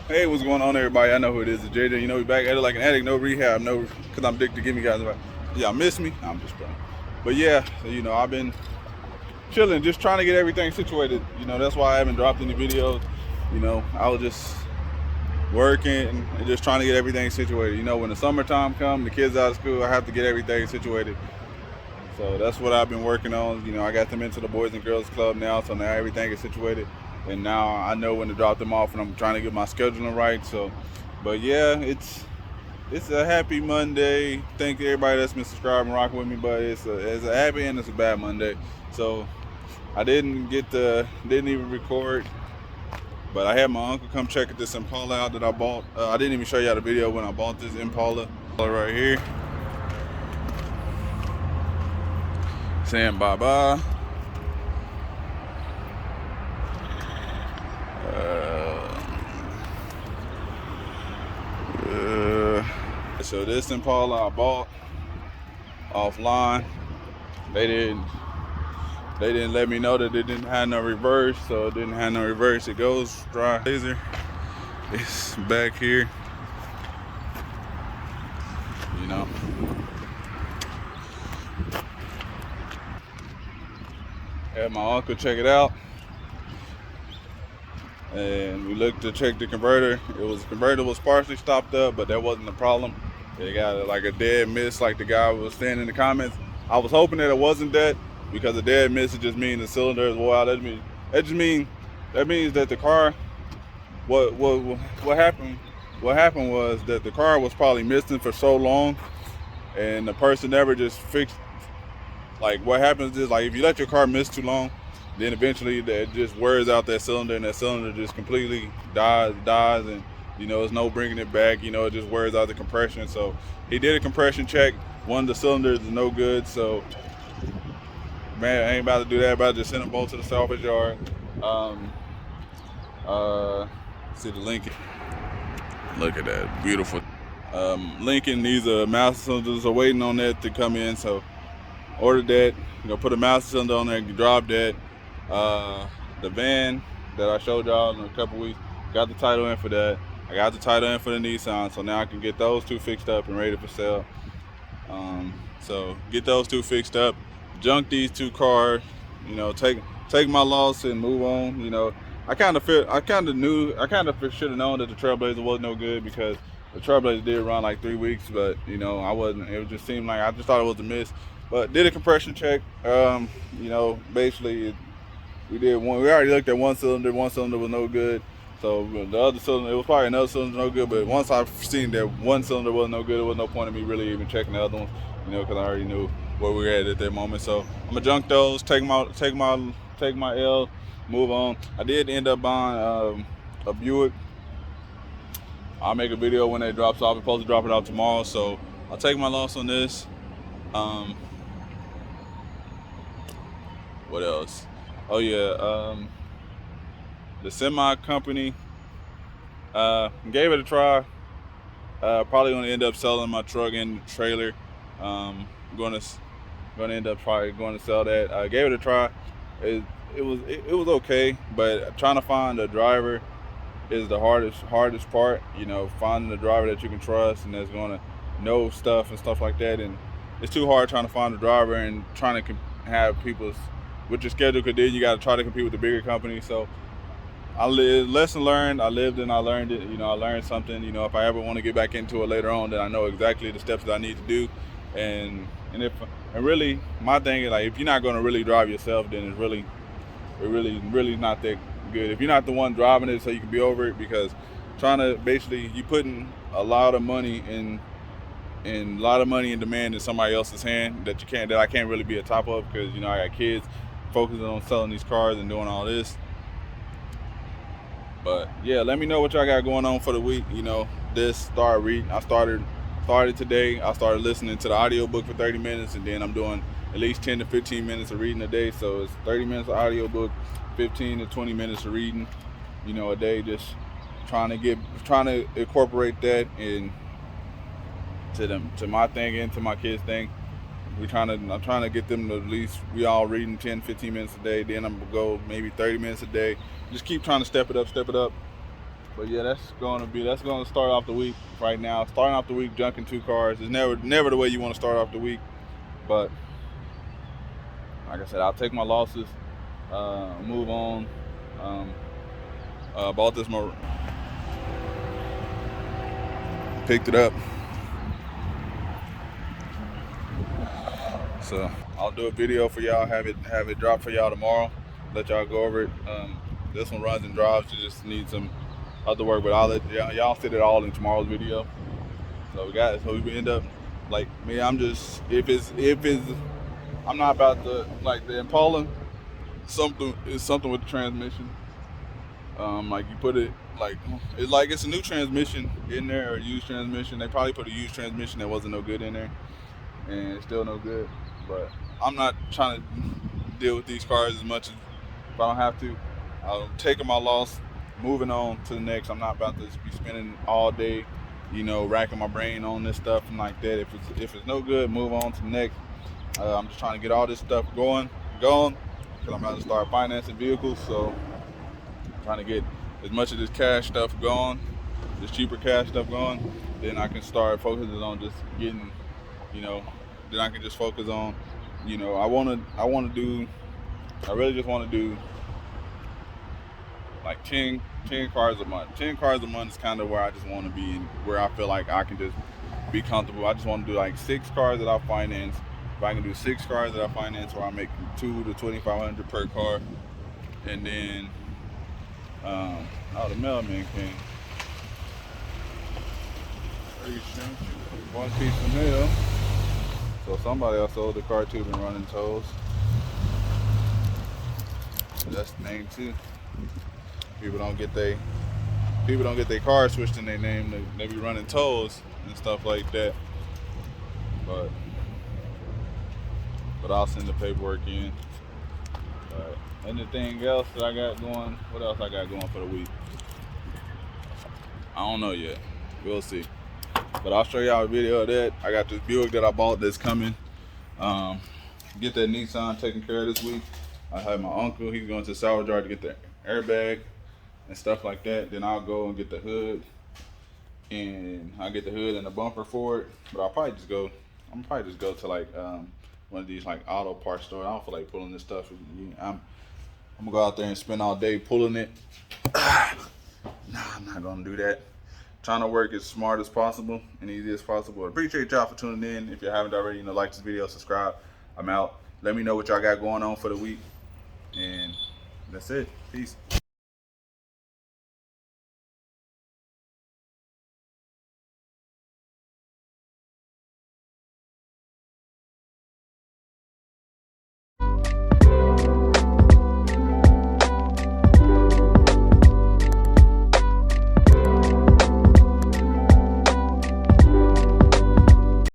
Hey, what's going on, everybody? I know who it is. It's JJ. You know, we back at it like an addict, no rehab, no, because I'm addicted to giving you guys advice. Y'all miss me? I'm just playing. But yeah, so, you know, I've been chilling, just trying to get everything situated. You know, that's why I haven't dropped any videos. You know, I was just working and just trying to get everything situated. You know, when the summertime comes, the kids out of school, I have to get everything situated. So that's what I've been working on. You know, I got them into the Boys and Girls Club now, so now everything is situated. And now I know when to drop them off, and I'm trying to get my scheduling right. So, but yeah, it's a happy Monday. Thank everybody that's been subscribing, rocking with me. But it's a happy and it's a bad Monday. So I didn't even record. But I had my uncle come check this Impala out that I bought. I didn't even show y'all the video when I bought this Impala right here. Saying bye-bye. So this Impala I bought offline. They didn't let me know that it didn't have no reverse, so it didn't have no reverse. It goes dry laser. It's back here. You know. Had my uncle check it out. And we looked to check the converter. The converter was partially stopped up, but that wasn't the problem. It got like a dead miss, like the guy was saying in the comments. I was hoping that it wasn't that, because a dead miss it just means the cylinder is wore out. That means that the car, what happened was that the car was probably missing for so long, and the person never just fixed. Like what happens is, like if you let your car miss too long, then eventually that just wears out that cylinder, and that cylinder just completely dies, and you know, there's no bringing it back. You know, it just wears out the compression. So he did a compression check. One of the cylinders is no good. So man, I ain't about to do that. About to just send them both to the salvage yard. See the Lincoln. Look at that, beautiful. Lincoln, these master cylinders are waiting on that to come in. So ordered that. You know, put a master cylinder on there and drop that. The van that I showed y'all in a couple weeks, got the title in for that. I got the title in for the Nissan, so now I can get those two fixed up and ready for sale. So get those two fixed up, junk these two cars, you know, take my loss and move on. You know, I kind of should have known that the Trailblazer was no good, because the Trailblazer did run like 3 weeks, but you know, I wasn't. It just seemed like I just thought it was a miss. But did a compression check. You know, basically we already looked at one cylinder was no good. So the other cylinder, it was probably another cylinder no good. But once I've seen that one cylinder was no good, there was no point in me really even checking the other ones, you know, because I already knew where we were at that moment. So I'm gonna junk those, take my L, move on. I did end up buying a Buick. I'll make a video when it drops off. I'm supposed to drop it out tomorrow, so I'll take my loss on this. What else? Oh yeah, the semi company, gave it a try. Probably gonna end up selling my truck and trailer. Gonna end up probably going to sell that. I gave it a try. It was okay, but trying to find a driver is the hardest part. You know, finding a driver that you can trust and that's gonna know stuff and stuff like that. And it's too hard trying to find a driver and trying to have people's with your schedule, because then you got to try to compete with the bigger companies. So lesson learned. I lived and I learned it. You know, I learned something. You know, if I ever want to get back into it later on, then I know exactly the steps that I need to do. And really, my thing is, like, if you're not going to really drive yourself, then it's really not that good. If you're not the one driving it, so you can be over it, because trying to basically, you putting a lot of money in demand in somebody else's hand that I can't really be a top of, because you know, I got kids focusing on selling these cars and doing all this. But yeah, let me know what y'all got going on for the week. You know, I started today. I started listening to the audiobook for 30 minutes, and then I'm doing at least 10 to 15 minutes of reading a day. So it's 30 minutes of audiobook, 15 to 20 minutes of reading, you know, a day. Just trying to incorporate that to my thing and to my kids' thing. I'm trying to get them to at least, we all reading 10, 15 minutes a day. Then I'm gonna go maybe 30 minutes a day. Just keep trying to step it up. But yeah, that's gonna start off the week right now. Starting off the week junking 2 cars is never the way you want to start off the week. But like I said, I'll take my losses, move on. Bought this more, picked it up. So I'll do a video for y'all, have it drop for y'all tomorrow. Let y'all go over it. This one runs and drives. You just need some other work, but I'll let y'all fit it all in tomorrow's video. So we end up like me. I'm just if it's I'm not about to like the Impala. Something with the transmission. Like you put it like it's a new transmission in there or a used transmission. They probably put a used transmission that wasn't no good in there, and it's still no good. But I'm not trying to deal with these cars as much as if I don't have to. I'm taking my loss, moving on to the next. I'm not about to be spending all day, racking my brain on this stuff and like that. If it's no good, move on to the next. I'm just trying to get all this stuff going, because I'm about to start financing vehicles. So I'm trying to get as much of this cash stuff going, this cheaper cash stuff going. Then I can start focusing on just getting, then I can just focus on, I really just want to do like 10 cars a month. 10 cars a month is kind of where I just want to be, where I feel like I can just be comfortable. I just want to do like 6 cars that I finance. If I can do 6 cars that I finance where I make $2,000 to $2,500 per car, and then the mailman came. One piece of mail. So somebody else sold the car too, been running tolls. That's the name too. People don't get their car switched in their name. They be running tolls and stuff like that. But I'll send the paperwork in. Anything else that I got going? What else I got going for the week? I don't know yet. We'll see. But I'll show y'all a video of that. I got this Buick that I bought that's coming. Get that Nissan taken care of this week. I have my uncle. He's going to Salvage to get the airbag and stuff like that. Then I'll go and get the hood, and I'll get the hood and the bumper for it. But I'm probably just go to like one of these like auto parts stores. I don't feel like pulling this stuff. I'm gonna go out there and spend all day pulling it. Nah, I'm not gonna do that. Trying to work as smart as possible and easy as possible. I appreciate y'all for tuning in. If you haven't already, like this video, subscribe. I'm out. Let me know what y'all got going on for the week. And that's it. Peace.